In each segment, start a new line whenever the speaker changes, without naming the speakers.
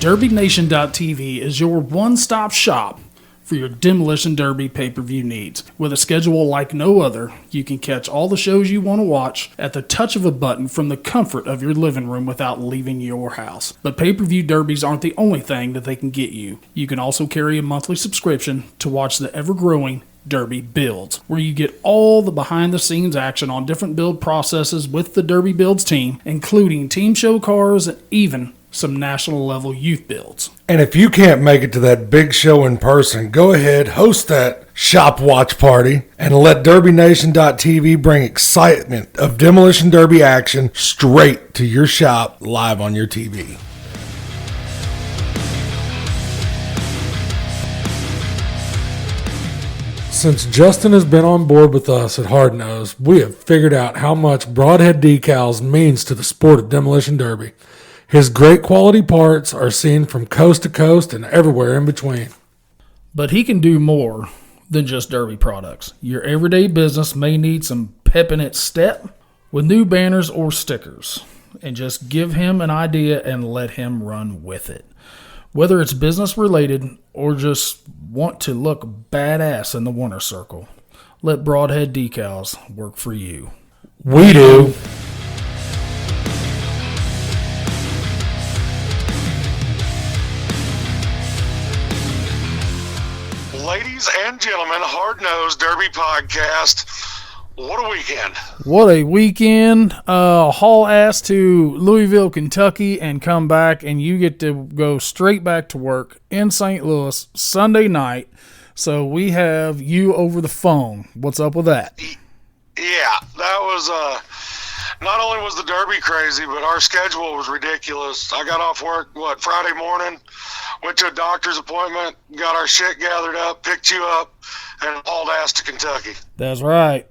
DerbyNation.tv is your one-stop shop for your Demolition Derby pay-per-view needs. With a schedule like no other, you can catch all the shows you want to watch at the touch of a button from the comfort of your living room without leaving your house. But pay-per-view derbies aren't the only thing that they can get you. You can also carry a monthly subscription to watch the ever-growing Derby Builds, where you get all the behind-the-scenes action on different build processes with the Derby Builds team, including team show cars and even some national-level youth builds.
And if you can't make it to that big show in person, go ahead, host that shop watch party, and let DerbyNation.tv bring excitement of Demolition Derby action straight to your shop live on your TV. Since Justin has been on board with us at Hard Nose, we have figured out how much Broadhead Decals means to the sport of Demolition Derby. His great quality parts are seen from coast to coast and everywhere in between.
But he can do more than just Derby products. Your everyday business may need some pep in its step with new banners or stickers. And just give him an idea and let him run with it. Whether it's business related or just want to look badass in the winner circle, let Broadhead Decals work for you.
We do.
Ladies and gentlemen, Hard Nose Derby Podcast. What a weekend.
What a weekend. Haul ass to Louisville, Kentucky, and come back, and you get to go straight back to work in St. Louis Sunday night. So we have you over the phone. What's up with that?
Yeah, that was, not only was the Derby crazy, but our schedule was ridiculous. I got off work, Friday morning, went to a doctor's appointment, got our shit gathered up, picked you up, and hauled ass to Kentucky.
That's right.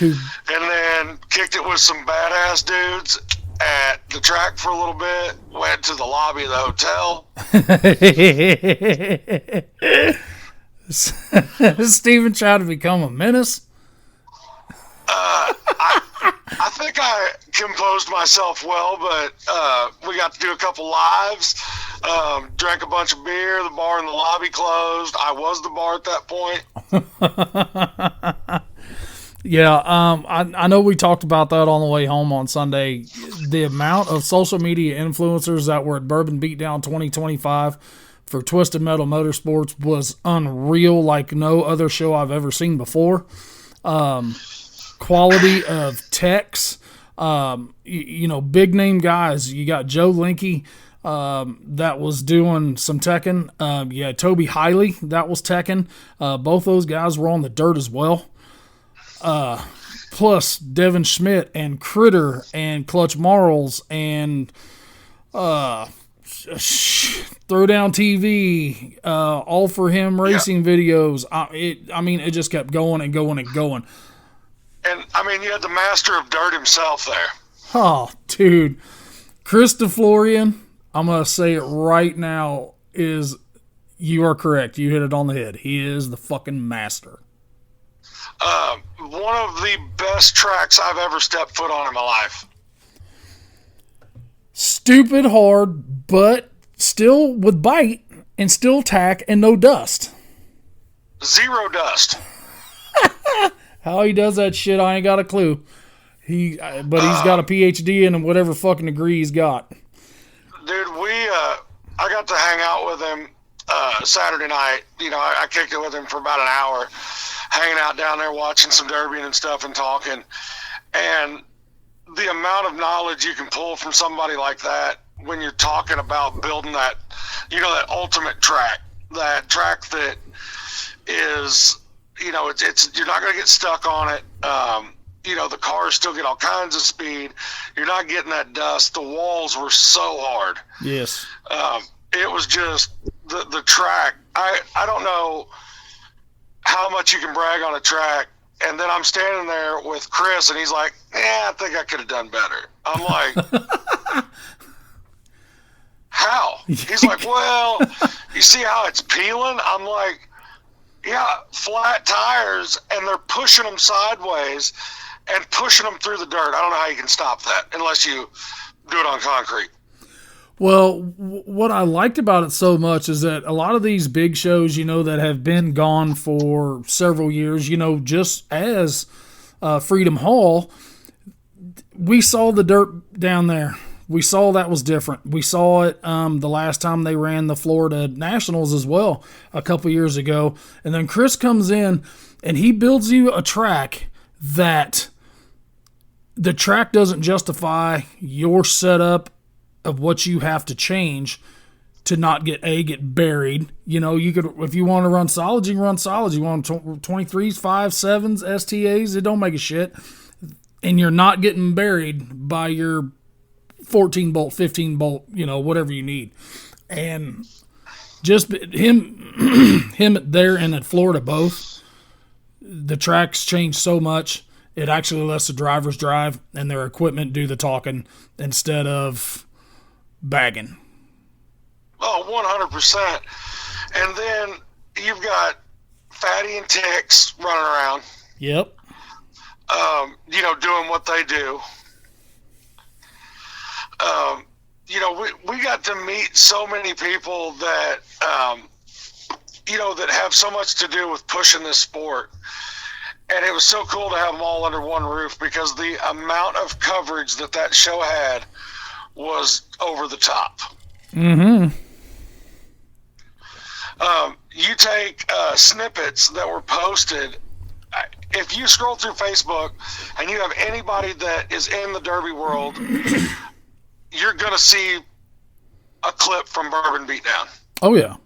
And then kicked it with some badass dudes at the track for a little bit, went to the lobby of the hotel.
Steven tried to become a menace.
I think I composed myself well, but we got to do a couple lives, drank a bunch of beer, the bar in the lobby closed. I was the bar at that point.
Yeah, I know we talked about that on the way home on Sunday. The amount of social media influencers that were at Bourbon Beatdown 2025 for Twisted Metal Motorsports was unreal, like no other show I've ever seen before. Quality of techs, big name guys. You got Joe Linke that was doing some teching. Toby Hiley that was teching. Both those guys were on the dirt as well. Plus Devin Schmidt and Critter and Clutch Marls and Throwdown TV, All For Him racing videos. It just kept going and going and going.
And, you had the master of dirt himself there.
Oh, dude. Chris DeFlorian, I'm going to say it right now, you are correct. You hit it on the head. He is the fucking master.
One of the best tracks I've ever stepped foot on in my life.
Stupid hard, but still with bite and still tack and no dust.
Zero dust.
How he does that shit, I ain't got a clue. He's got a PhD in whatever fucking degree he's got.
Dude, I got to hang out with him Saturday night. I kicked it with him for about an hour, hanging out down there watching some derby and stuff and talking. And the amount of knowledge you can pull from somebody like that when you're talking about building that, that ultimate track, that track that is, it's you're not going to get stuck on it. The cars still get all kinds of speed. You're not getting that dust. The walls were so hard.
Yes.
It was just the track. I don't know how much you can brag on a track. And then I'm standing there with Chris, and he's like, I think I could have done better. I'm like, how? He's like, well, you see how it's peeling? I'm like, yeah, flat tires, and they're pushing them sideways and pushing them through the dirt. I don't know how you can stop that unless you do it on concrete.
Well, what I liked about it so much is that a lot of these big shows, that have been gone for several years, just as Freedom Hall, we saw the dirt down there. We saw that was different. We saw it the last time they ran the Florida Nationals as well a couple years ago. And then Chris comes in and he builds you a track that the track doesn't justify your setup of what you have to change to not get buried. You could, if you want to run solids, you can run solids. You want 23s, 5s, 7s, STAs, it don't make a shit. And you're not getting buried by your 14 bolt, 15 bolt, whatever you need. And just him there and at Florida both, the tracks changed so much. It actually lets the drivers drive and their equipment do the talking instead of bagging.
Oh, 100%. And then you've got Fatty and Tix running around.
Yep.
Doing what they do. We got to meet so many people that, that have so much to do with pushing this sport. And it was so cool to have them all under one roof because the amount of coverage that show had was over the top.
Mm-hmm.
You take snippets that were posted. If you scroll through Facebook and you have anybody that is in the Derby world, you're going to see a clip from Bourbon Beatdown.
Oh, yeah.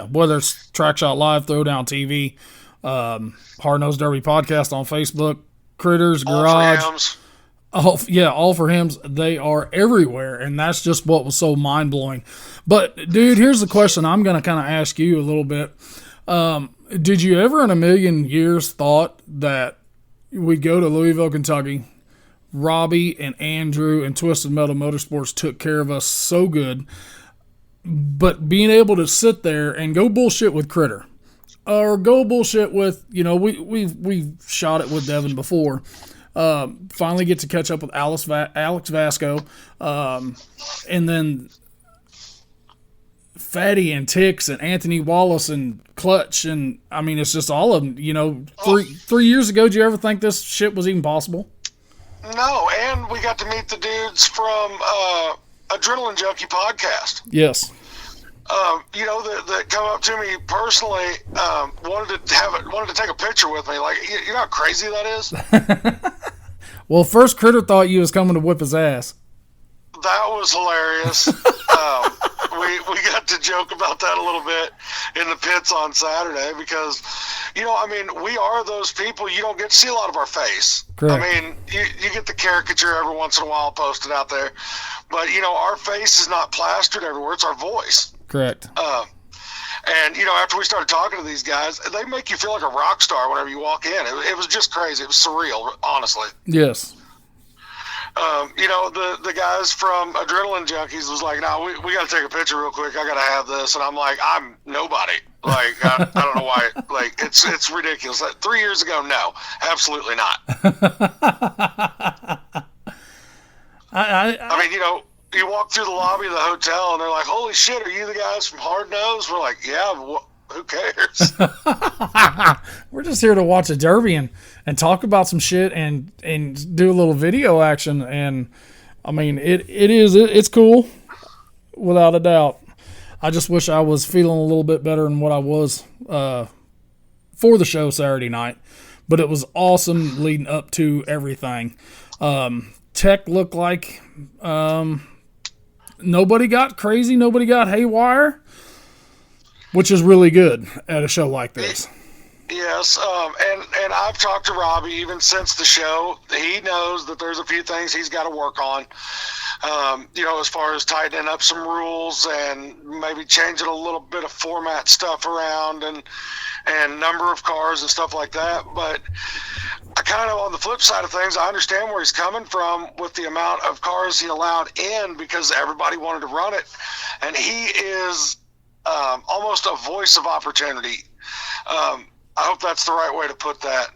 Whether it's Track Shot Live, Throwdown TV, Hard Nosed Derby Podcast on Facebook, Critters, Garage. All for Hims. They are everywhere, and that's just what was so mind-blowing. But, dude, here's the question I'm going to kind of ask you a little bit. Did you ever in a million years thought that we'd go to Louisville, Kentucky, Robbie and Andrew and Twisted Metal Motorsports took care of us so good, but being able to sit there and go bullshit with Critter or go bullshit with, we've shot it with Devin before, finally get to catch up with Alex Vasco, and then Fatty and Tix and Anthony Wallace and Clutch, and I mean it's just all of them. 3 years ago, did you ever think this shit was even possible?
No, and we got to meet the dudes from Adrenaline Junkie podcast.
Yes.
That come up to me personally, wanted to take a picture with me. Like, you know how crazy that is?
Well, first Critter thought you was coming to whip his ass.
That was hilarious. We got to joke about that a little bit in the pits on Saturday because, we are those people. You don't get to see a lot of our face.
Correct.
I mean, you get the caricature every once in a while posted out there. But, our face is not plastered everywhere. It's our voice.
Correct.
And, after we started talking to these guys, they make you feel like a rock star whenever you walk in. It was just crazy. It was surreal, honestly.
Yes.
The guys from Adrenaline Junkies was like, no, we got to take a picture real quick. I got to have this. And I'm like, I'm nobody. Like, I don't know why. Like, it's ridiculous. Like, 3 years ago, no, absolutely not. You walk through the lobby of the hotel and they're like, holy shit, are you the guys from Hard Nose? We're like, yeah, who cares?
We're just here to watch a derby and talk about some shit and do a little video action. And I mean, it's cool without a doubt. I just wish I was feeling a little bit better than what I was for the show Saturday night, but it was awesome leading up to everything. Tech looked like nobody got crazy, nobody got haywire, which is really good at a show like this.
Yes, and I've talked to Robbie even since the show. He knows that there's a few things he's got to work on, as far as tightening up some rules and maybe changing a little bit of format stuff around and number of cars and stuff like that. But I kind of, on the flip side of things, I understand where he's coming from with the amount of cars he allowed in because everybody wanted to run it. And he is almost a voice of opportunity. I hope that's the right way to put that,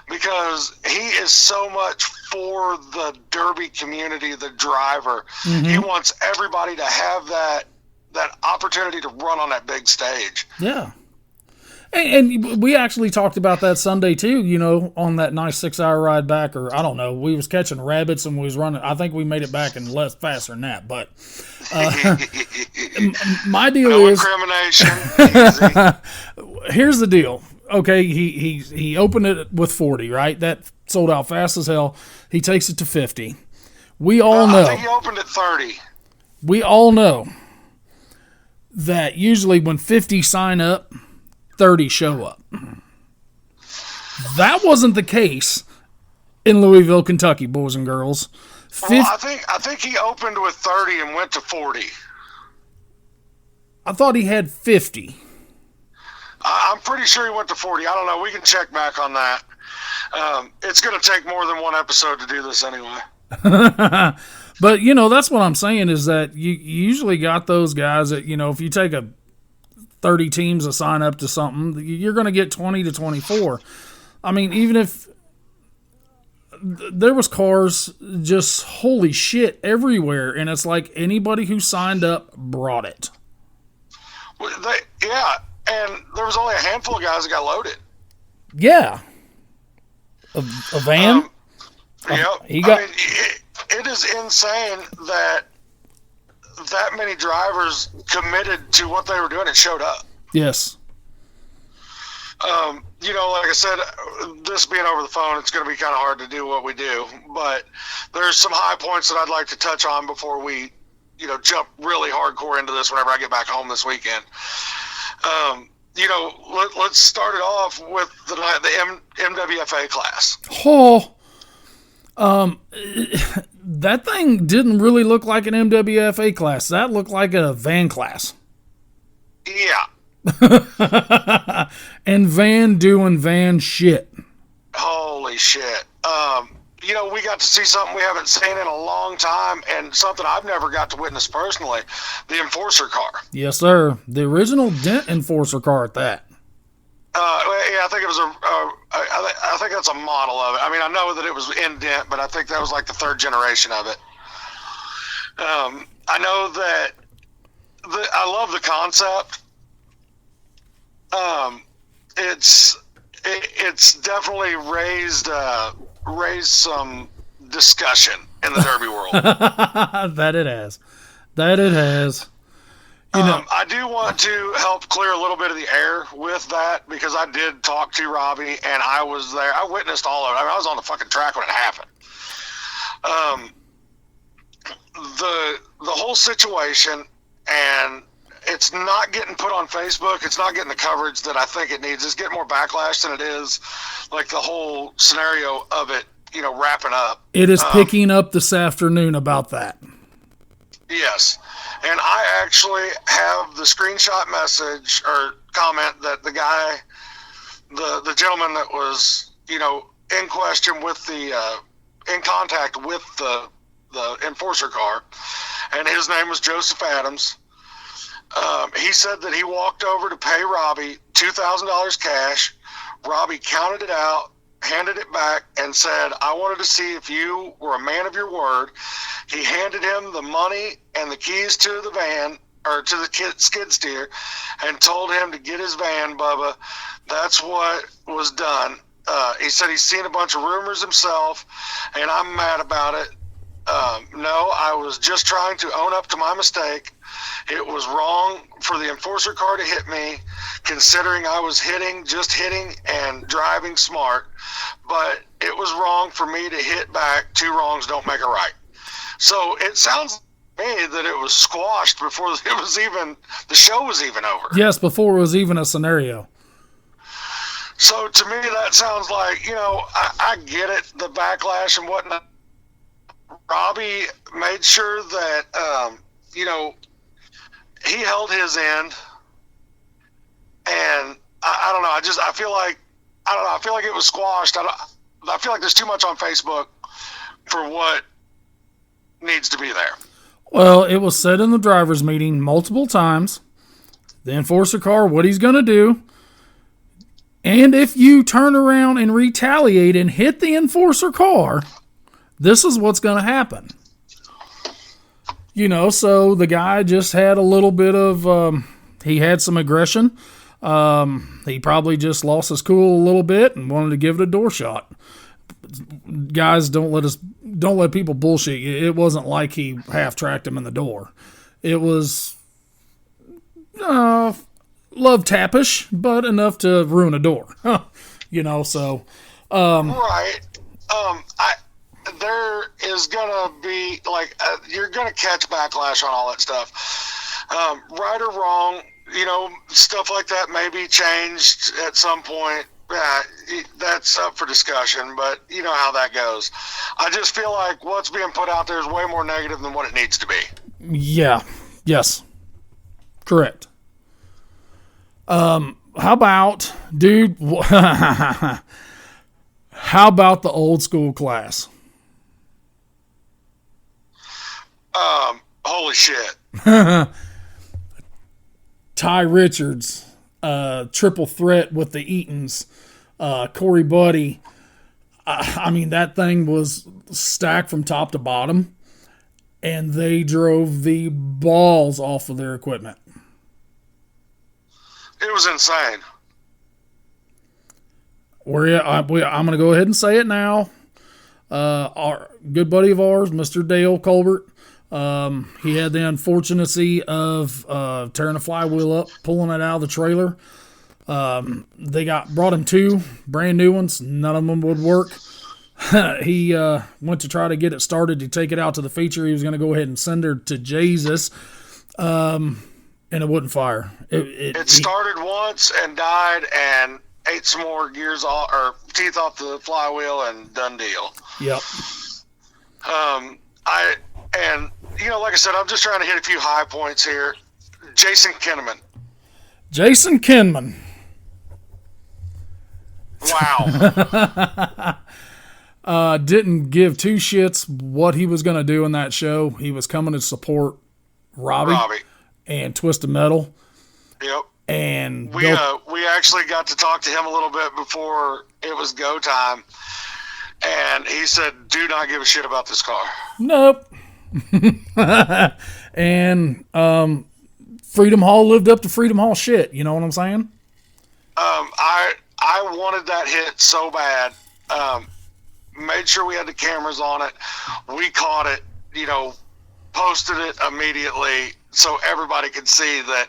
because he is so much for the Derby community, the driver. He wants everybody to have that opportunity to run on that big stage.
Yeah. And we actually talked about that Sunday too, you know, on that nice 6-hour ride back, or I don't know, we was catching rabbits and we was running. I think we made it back in less faster than that, but my deal
no
is
incrimination. Easy.
Here's the deal. Okay, he opened it with 40, right? That sold out fast as hell. He takes it to 50. We all know.
I think he opened at 30.
We all know that usually when 50 sign up, 30 show up. That wasn't the case in Louisville, Kentucky, boys and girls.
Well, I think he opened with 30 and went to 40.
I thought he had 50.
I'm pretty sure he went to 40. I don't know. We can check back on that. It's going to take more than one episode to do this anyway.
But, you know, that's what I'm saying is that you usually got those guys that, you know, if you take 30 teams to sign up to something, you're going to get 20 to 24. I mean, even if there was cars just holy shit everywhere, and it's like anybody who signed up brought it.
Yeah, and there was only a handful of guys that got loaded.
Yeah. A van?
Yep.
I mean,
it is insane that many drivers committed to what they were doing and showed up.
Yes.
You know, like I said, this being over the phone, it's going to be kind of hard to do what we do. But there's some high points that I'd like to touch on before we, you know, jump really hardcore into this whenever I get back home this weekend. You know, let's start it off with the MWFA class.
Oh, that thing didn't really look like an MWFA class. That looked like a van class.
Yeah.
And van doing van shit.
Holy shit. You know, we got to see something we haven't seen in a long time, and something I've never got to witness personally, the Enforcer car.
Yes, sir. The original Dent Enforcer car at that.
Yeah, I think it was I think that's a model of it. I mean, I know that it was in Dent, but I think that was like the third generation of it. I know that I love the concept. It's definitely raised some discussion in the Derby world.
That it has. You know,
I do want to help clear a little bit of the air with that, because I did talk to Robbie and I was there. I witnessed all of it. I mean, I was on the fucking track when it happened. The whole situation, and it's not getting put on Facebook. It's not getting the coverage that I think it needs. It's getting more backlash than it is like the whole scenario of it, you know, wrapping up.
It is picking up this afternoon about that.
Yes. And I actually have the screenshot message or comment that the guy, the gentleman that was, you know, in question with the, in contact with the Enforcer car, and his name was Joseph Adams. He said that he walked over to pay Robbie $2,000 cash. Robbie counted it out, handed it back, and said, I wanted to see if you were a man of your word. He handed him the money and the keys to the van, or to the skid steer, and told him to get his van, Bubba. That's what was done. He said he's seen a bunch of rumors himself, and I'm mad about it. No, I was just trying to own up to my mistake. It was wrong for the Enforcer car to hit me, considering I was just hitting and driving smart. But it was wrong for me to hit back. Two wrongs don't make a right. So it sounds to me that it was squashed before it was even, the show was even over.
Yes, before it was even a scenario.
So to me, that sounds like, you know, I get it, the backlash and whatnot. Robbie made sure that, you know, he held his end, and I don't know. I feel like it was squashed. I feel like there's too much on Facebook for what needs to be there.
Well, it was said in the driver's meeting multiple times, the Enforcer car, what he's going to do. And if you turn around and retaliate and hit the Enforcer car, this is what's going to happen. So the guy just had a little bit of, he had some aggression. He probably just lost his cool a little bit and wanted to give it a door shot. Guys, don't let people bullshit you. It wasn't like he half-tracked him in the door. It was love tappish, but enough to ruin a door. So.
Right. There is gonna be you're gonna catch backlash on all that stuff. Right or wrong, stuff like that may be changed at some point. That's up for discussion, but you know how that goes. I just feel like what's being put out there is way more negative than what it needs to be.
Yeah. Yes. Correct. How about, dude, how about the old school class?
Holy shit.
Ty Richards, triple threat with the Eatons, Corey Buddy. I mean, that thing was stacked from top to bottom, and they drove the balls off of their equipment.
It was insane.
I'm going to go ahead and say it now. Our good buddy of ours, Mr. Dale Colbert, he had the unfortunacy of tearing a flywheel up, pulling it out of the trailer. They brought him 2 brand new ones. None of them would work. He went to try to get it started to take it out to the feature. He was going to go ahead and send her to Jesus, and it wouldn't fire. It
started once and died, and ate some more gears off or teeth off the flywheel, and done deal.
Yep.
Like I said, I'm just trying to hit a few high points here. Jason Kinnaman.
Wow. Didn't give 2 shits what he was going to do in that show. He was coming to support Robbie. And Twisted Metal.
Yep.
And
we actually got to talk to him a little bit before it was go time, and he said, "Do not give a shit about this car."
Nope. And Freedom Hall lived up to Freedom Hall shit. You know what I'm saying?
I wanted that hit so bad. Made sure we had the cameras on it. We caught it. Posted it immediately so everybody could see that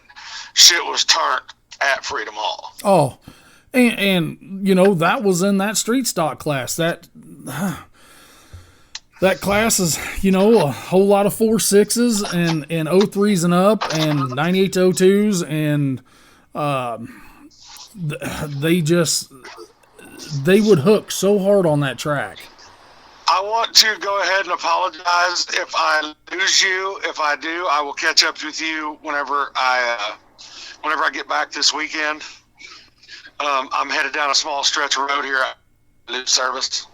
shit was turned at Freedom Hall.
Oh, and that was in that street stock class. That class is, a whole lot of 4.6s and 03s and up and 98 to 02s, and they would hook so hard on that track.
I want to go ahead and apologize if I lose you. If I do, I will catch up with you whenever I get back this weekend. I'm headed down a small stretch of road here. I lose service.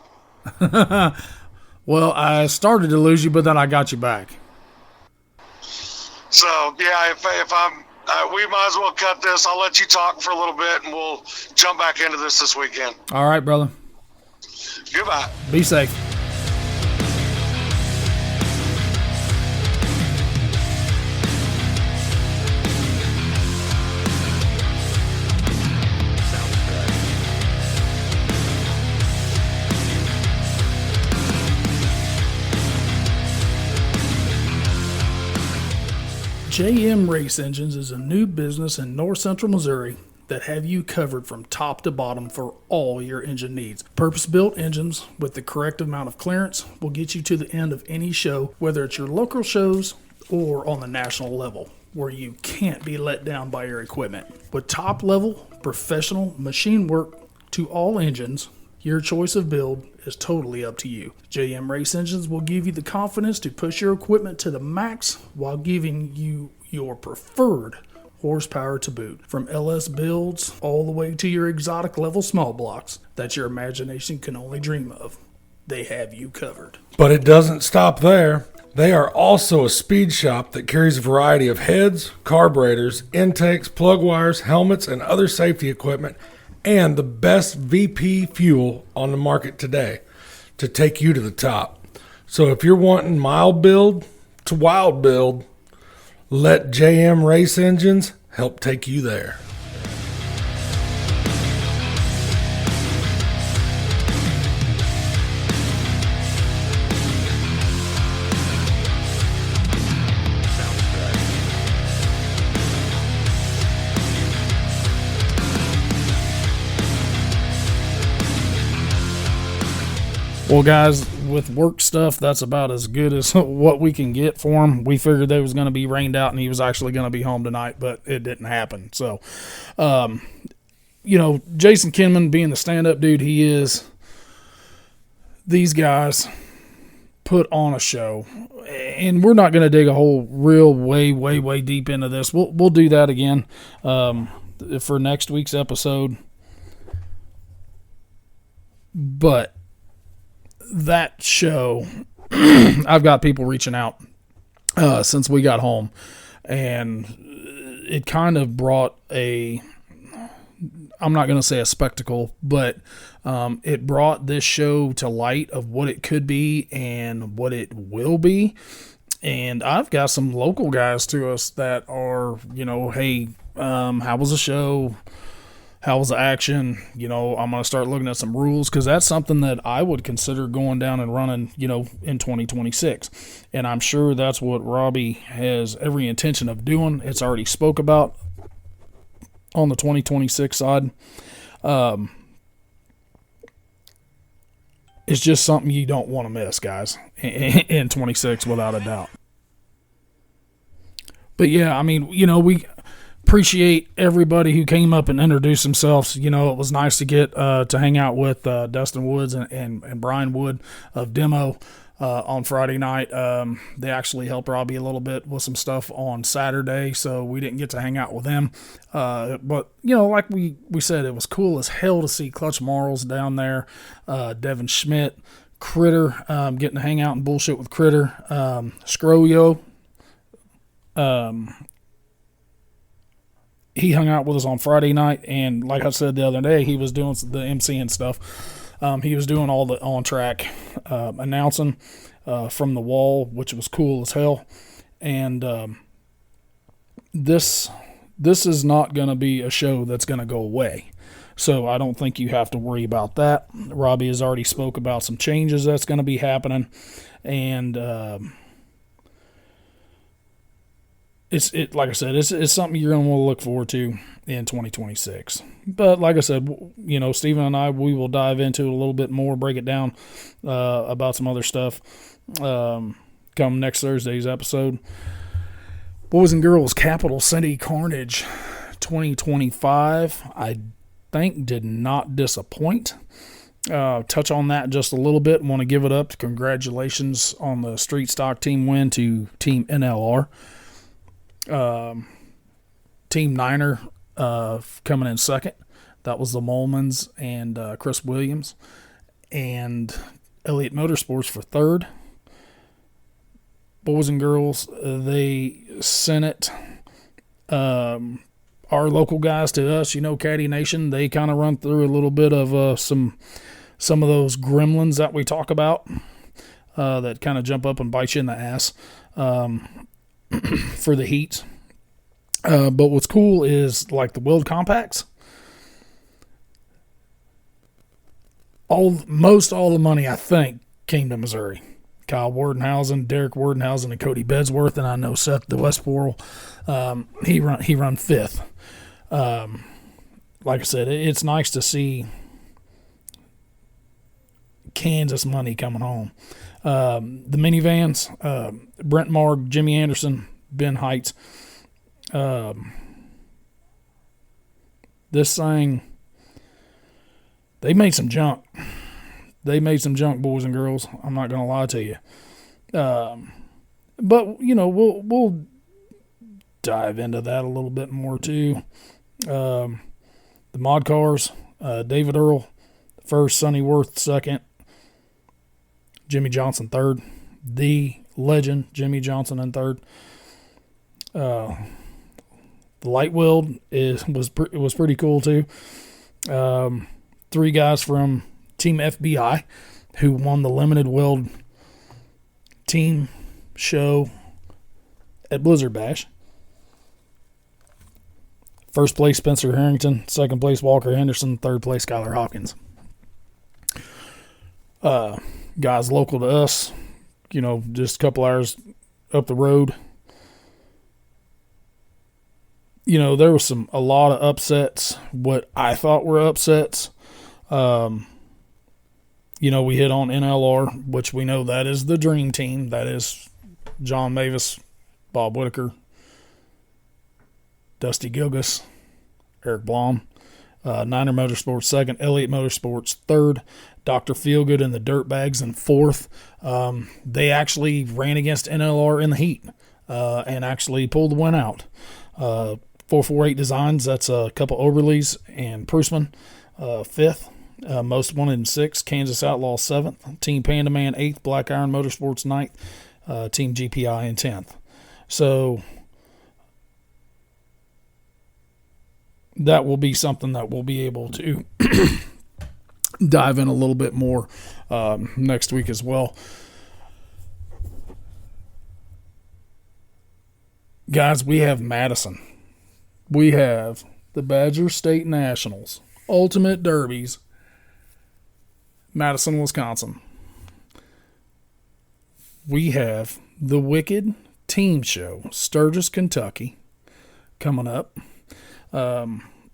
Well, I started to lose you, but then I got you back.
So yeah, if I'm, we might as well cut this. I'll let you talk for a little bit, and we'll jump back into this weekend.
All right, brother.
Goodbye.
Be safe. JM Race Engines is a new business in north central Missouri that have you covered from top to bottom for all your engine needs. Purpose-built engines with the correct amount of clearance will get you to the end of any show, whether it's your local shows or on the national level, where you can't be let down by your equipment. With top-level professional machine work to all engines, your choice of build is totally up to you. JM Race Engines will give you the confidence to push your equipment to the max while giving you your preferred horsepower to boot. From LS builds all the way to your exotic level small blocks that your imagination can only dream of, they have you covered.
But it doesn't stop there. They are also a speed shop that carries a variety of heads, carburetors, intakes, plug wires, helmets, and other safety equipment, and the best VP fuel on the market today to take you to the top. So if you're wanting mild build to wild build, let JM Race Engines help take you there.
Well, guys, with work stuff, that's about as good as what we can get for him. We figured they was going to be rained out and he was actually going to be home tonight, but it didn't happen. So, Jason Kinman being the stand-up dude he is, these guys put on a show. And we're not going to dig a whole real way deep into this. We'll do that again for next week's episode. But that show, I've got people reaching out since we got home, and it kind of brought I'm not going to say a spectacle, but it brought this show to light of what it could be and what it will be. And I've got some local guys to us that are, hey, how was the show? How was the action? I'm going to start looking at some rules, because that's something that I would consider going down and running, in 2026. And I'm sure that's what Robbie has every intention of doing. It's already spoke about on the 2026 side. It's just something you don't want to miss, guys, in 26 without a doubt. But yeah, we appreciate everybody who came up and introduced themselves. It was nice to get to hang out with Dustin Woods and Brian Wood of Demo on Friday night. They actually helped Robbie a little bit with some stuff on Saturday, so we didn't get to hang out with them. But, like we said, it was cool as hell to see Clutch Marls down there, Devin Schmidt, Critter, getting to hang out and bullshit with Critter, Scroyo. He hung out with us on Friday night, and like I said the other day, he was doing the MC and stuff. He was doing all the on-track announcing from the wall, which was cool as hell. And this is not going to be a show that's going to go away. So I don't think you have to worry about that. Robbie has already spoke about some changes that's going to be happening. And like I said, it's something you're going to want to look forward to in 2026. But like I said, Steven and I, we will dive into it a little bit more, break it down about some other stuff come next Thursday's episode. Boys and Girls Capital City Carnage 2025, I think, did not disappoint. Touch on that just a little bit. Want to give it up. Congratulations on the street stock team win to Team NLR. Team Niner coming in second. That was the Molmans and Chris Williams. And Elliott Motorsports for third. Boys and girls, they sent it. Our local guys to us, Caddy Nation, they kind of run through a little bit of some of those gremlins that we talk about that kind of jump up and bite you in the ass for the heats. But what's cool is, like, the World Compacts, most all the money, I think, came to Missouri. Kyle Wordenhausen, Derek Wordenhausen, and Cody Bedsworth, and I know Seth DeWestboro, he run fifth. Like I said, it's nice to see Kansas money coming home. The minivans, Brent Marg, Jimmy Anderson, Ben Heights. This thing, they made some junk. Boys and girls. I'm not going to lie to you. But, we'll dive into that a little bit more too. The mod cars, David Earl first, Sonny Worth second, Jimmy Johnson third, the legend Jimmy Johnson in third. The light weld was pretty cool too. Three guys from Team FBI who won the limited weld team show at Blizzard Bash. First place, Spencer Harrington. Second place, Walker Henderson. Third place, Skylar Hopkins. Guys local to us, just a couple hours up the road. There was a lot of upsets, what I thought were upsets. We hit on NLR, which we know that is the dream team. That is John Mavis, Bob Whitaker, Dusty Gilgus, Eric Blom. Niner Motorsports second, Elliott Motorsports third, Dr. Feelgood and the Dirtbags in fourth. They actually ran against NLR in the heat and actually pulled the win out. 448 Designs, that's a couple Oberleys and Prusman, fifth. Most wanted in sixth, Kansas Outlaw seventh, Team Panda Man eighth, Black Iron Motorsports ninth, Team GPI in 10th. So that will be something that we'll be able to dive in a little bit more next week as well. Guys, we have Madison. We have the Badger State Nationals, Ultimate Derbies, Madison, Wisconsin. We have the Wicked Team Show, Sturgis, Kentucky, coming up.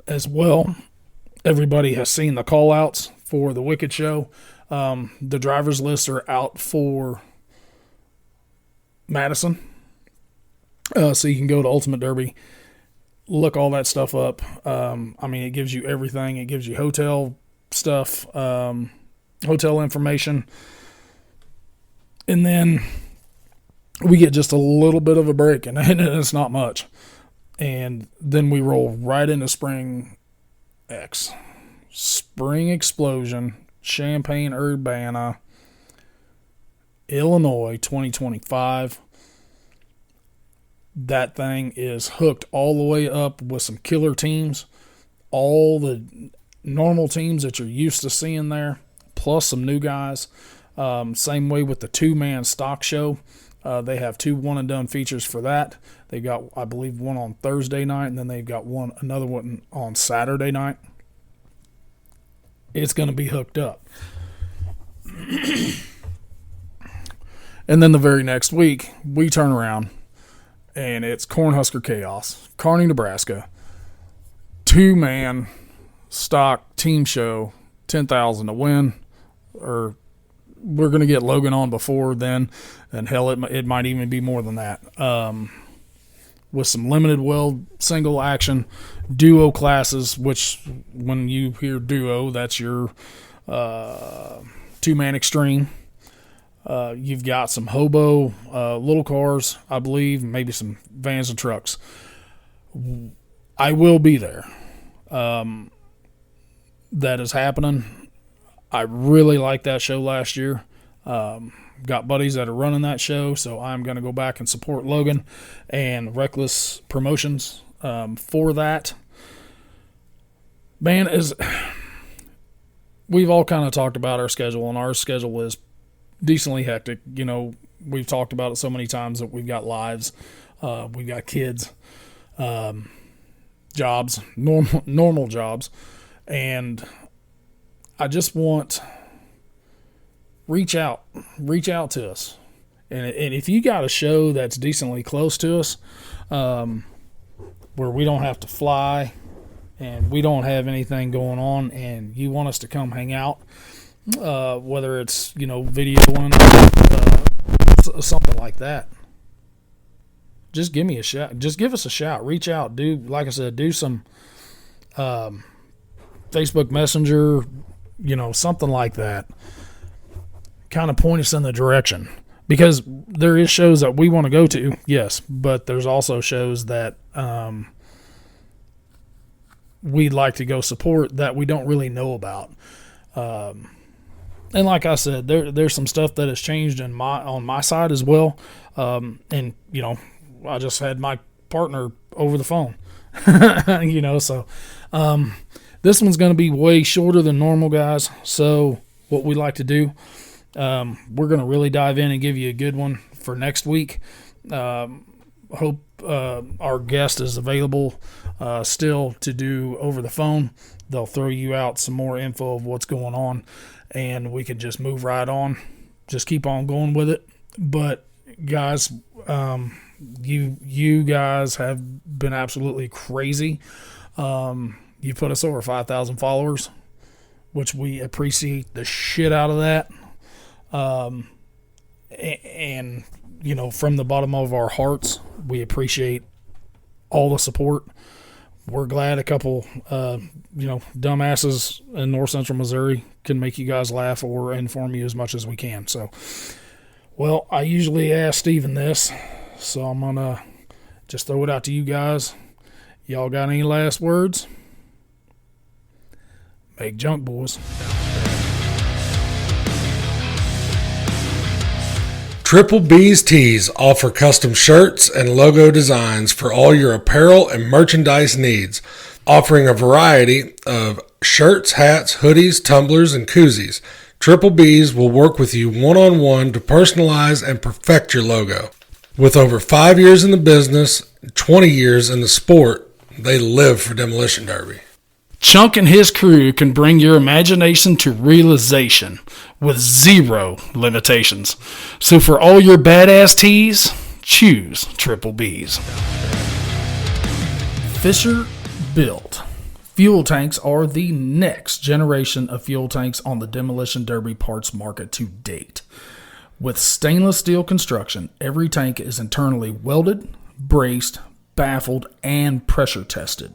As well, everybody has seen the call-outs for the Wicked Show. The drivers' lists are out for Madison. So you can go to Ultimate Derby, look all that stuff up. It gives you everything. It gives you hotel stuff, hotel information. And then we get just a little bit of a break, and it's not much. And then we roll right into Spring Explosion, Champaign-Urbana, Illinois 2025. That thing is hooked all the way up with some killer teams. All the normal teams that you're used to seeing there, plus some new guys. Same way with the two-man stock show. They have 2 one-and-done features for that. They've got, I believe, one on Thursday night, and then they've got another one on Saturday night. It's going to be hooked up. And then the very next week, we turn around, and it's Cornhusker Chaos, Kearney, Nebraska, 2-man stock team show, $10,000 to win, or we're going to get Logan on before then, and hell, it might even be more than that. With some limited weld single action, duo classes, which when you hear duo, that's your 2-man extreme. You've got some hobo little cars, I believe, maybe some vans and trucks. I will be there. That is happening. I really liked that show last year. Got buddies that are running that show, so I'm going to go back and support Logan and Reckless Promotions for that. Man, we've all kind of talked about our schedule, and our schedule is decently hectic. We've talked about it so many times that we've got lives, we've got kids, jobs, normal jobs, and I just want reach out to us, and if you got a show that's decently close to us, where we don't have to fly and we don't have anything going on, and you want us to come hang out, whether it's videoing, something like that, just give me a shout. Just give us a shout. Reach out. Like I said, do some Facebook Messenger, something like that. Kind of point us in the direction, because there is shows that we want to go to, yes, but there's also shows that we'd like to go support that we don't really know about. And like I said, there's some stuff that has changed on my side as well. And I just had my partner over the phone, so this one's going to be way shorter than normal, guys. So what we like to do We're going to really dive in and give you a good one for next week. Hope our guest is available still to do over the phone. They'll throw you out some more info of what's going on, and we can just move right on. Just keep on going with it. But guys, you guys have been absolutely crazy. You put us over 5,000 followers, which we appreciate the shit out of that. And from the bottom of our hearts, we appreciate all the support. We're glad a couple, dumbasses in North Central Missouri can make you guys laugh or inform you as much as we can. So, well, I usually ask Steven this, so I'm going to just throw it out to you guys. Y'all got any last words? Make junk, boys.
Triple B's Tees offer custom shirts and logo designs for all your apparel and merchandise needs, offering a variety of shirts, hats, hoodies, tumblers, and koozies. Triple B's will work with you one-on-one to personalize and perfect your logo. With over 5 years in the business, 20 years in the sport, they live for Demolition Derby.
Chunk and his crew can bring your imagination to realization with zero limitations. So for all your badass tees, choose Triple B's. Fisher Built. Fuel tanks are the next generation of fuel tanks on the Demolition Derby parts market to date. With stainless steel construction, every tank is internally welded, braced, baffled, and pressure tested,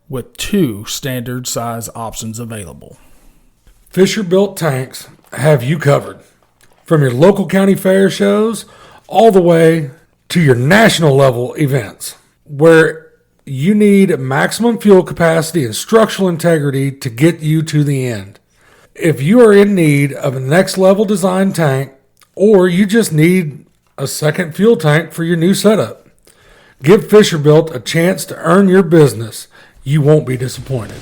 with 2 standard size options available.
Fisher Built tanks have you covered. From your local county fair shows all the way to your national level events, where you need maximum fuel capacity and structural integrity to get you to the end. If you are in need of a next level design tank, or you just need a second fuel tank for your new setup, give Fisher Built a chance to earn your business. You won't be disappointed.